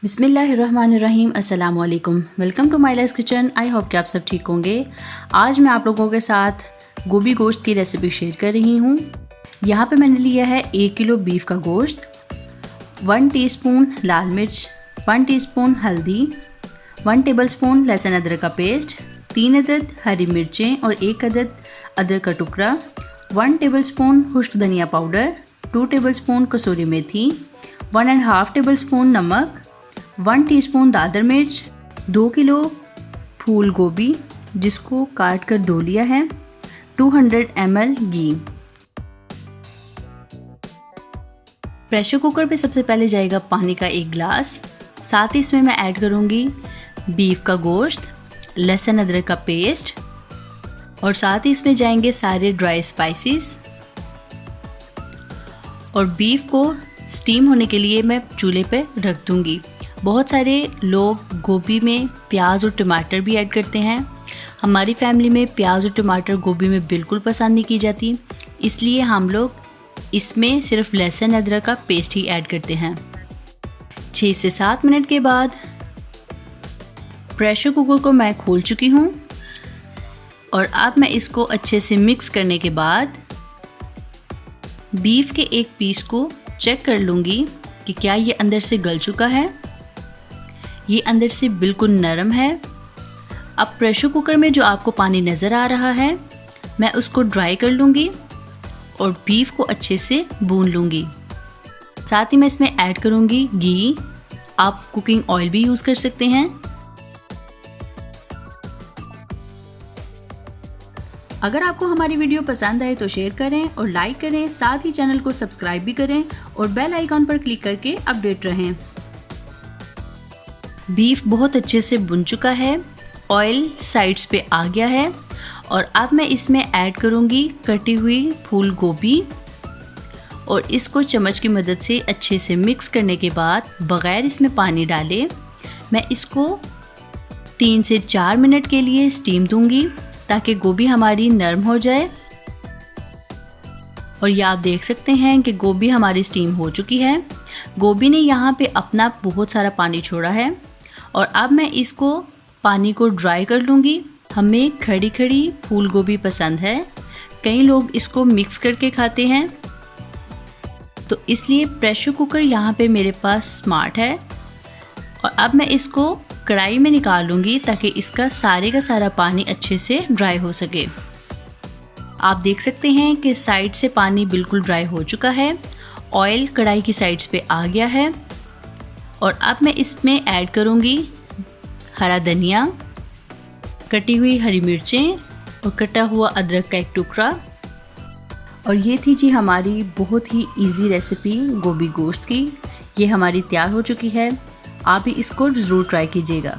बिस्मिल्लाहिर्रहमानिर्रहीम अस्सलाम वालेकुम। Welcome to my life kitchen. I hope कि आप सब ठीक होंगे। आज मैं आप लोगों के साथ गोभी गोश्त की रेसिपी शेयर कर रही हूँ। यहाँ पे मैंने लिया है 1 किलो बीफ का गोश्त, 1 टीस्पून लाल मिर्च, 1 टीस्पून हल्दी, 1 टेबलस्पून लहसुन अदरक का पेस्ट, 3 अदद हरी मिर्चें और 1 अदद अदरक का टुकड़ा, 1 टेबलस्पून खुश्क धनिया पाउडर, 2 टेबलस्पून कसूरी मेथी, 1.5 टेबलस्पून नमक, 1 टीस्पून दादर मिर्च, 2 किलो फूल गोभी जिसको काट कर धो लिया है, 200 ml घी। प्रेशर कुकर पे सबसे पहले जाएगा पानी का 1 गिलास। साथ ही इसमें मैं ऐड करूँगी बीफ का गोश्त, लहसुन अदरक का पेस्ट और साथ ही इसमें जाएंगे सारे ड्राई स्पाइसेस। और बीफ को स्टीम होने के लिए मैं चूल्हे पे रख दूँगी। बहुत सारे लोग गोभी में प्याज और टमाटर भी ऐड करते हैं। हमारी फैमिली में प्याज और टमाटर गोभी में बिल्कुल पसंद नहीं की जाती, इसलिए हम लोग इसमें सिर्फ लहसुन अदरक का पेस्ट ही ऐड करते हैं। 6 से 7 मिनट के बाद प्रेशर कुकर को मैं खोल चुकी हूँ और अब मैं इसको अच्छे से मिक्स करने के बाद बीफ के एक पीस को चेक कर लूँगी कि क्या ये अंदर से गल चुका है। ये अंदर से बिल्कुल नरम है। अब प्रेशर कुकर में जो आपको पानी नज़र आ रहा है मैं उसको ड्राई कर लूँगी और बीफ को अच्छे से भून लूँगी। साथ ही मैं इसमें ऐड करूँगी घी। आप कुकिंग ऑयल भी यूज़ कर सकते हैं। अगर आपको हमारी वीडियो पसंद आए तो शेयर करें और लाइक करें। साथ ही चैनल को सब्सक्राइब भी करें और बेल आइकॉन पर क्लिक करके अपडेट रहें। बीफ बहुत अच्छे से भुन चुका है, ऑयल साइड्स पे आ गया है और अब मैं इसमें ऐड करूँगी कटी हुई फूल गोभी और इसको चम्मच की मदद से अच्छे से मिक्स करने के बाद बग़ैर इसमें पानी डाले मैं इसको 3 से 4 मिनट के लिए स्टीम दूँगी ताकि गोभी हमारी नरम हो जाए। और ये आप देख सकते हैं कि गोभी हमारी स्टीम हो चुकी है। गोभी ने यहाँ पे अपना बहुत सारा पानी छोड़ा है और अब मैं इसको पानी को ड्राई कर लूँगी। हमें खड़ी खड़ी फूल गोभी पसंद है, कई लोग इसको मिक्स करके खाते हैं, तो इसलिए प्रेशर कुकर यहाँ पे मेरे पास स्मार्ट है। और अब मैं इसको कढ़ाई में निकाल लूँगी ताकि इसका सारे का सारा पानी अच्छे से ड्राई हो सके। आप देख सकते हैं कि साइड से पानी बिल्कुल ड्राई हो चुका है, ऑयल कढ़ाई की साइड्स पे आ गया है। और अब मैं इसमें ऐड करूँगी हरा धनिया, कटी हुई हरी मिर्चें और कटा हुआ अदरक का एक टुकड़ा। और ये थी जी हमारी बहुत ही इजी रेसिपी गोभी गोश्त की। ये हमारी तैयार हो चुकी है। आप भी इसको ज़रूर ट्राई कीजिएगा।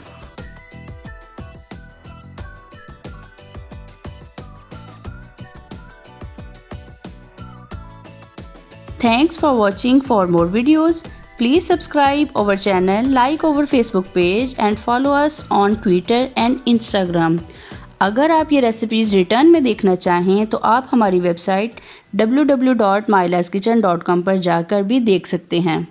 Thanks for watching. For more videos, please subscribe our channel, like our Facebook page and follow us on Twitter and Instagram. अगर आप ये रेसिपीज़ रिटर्न में देखना चाहें तो आप हमारी वेबसाइट www.mylifekitchen.com पर जाकर भी देख सकते हैं।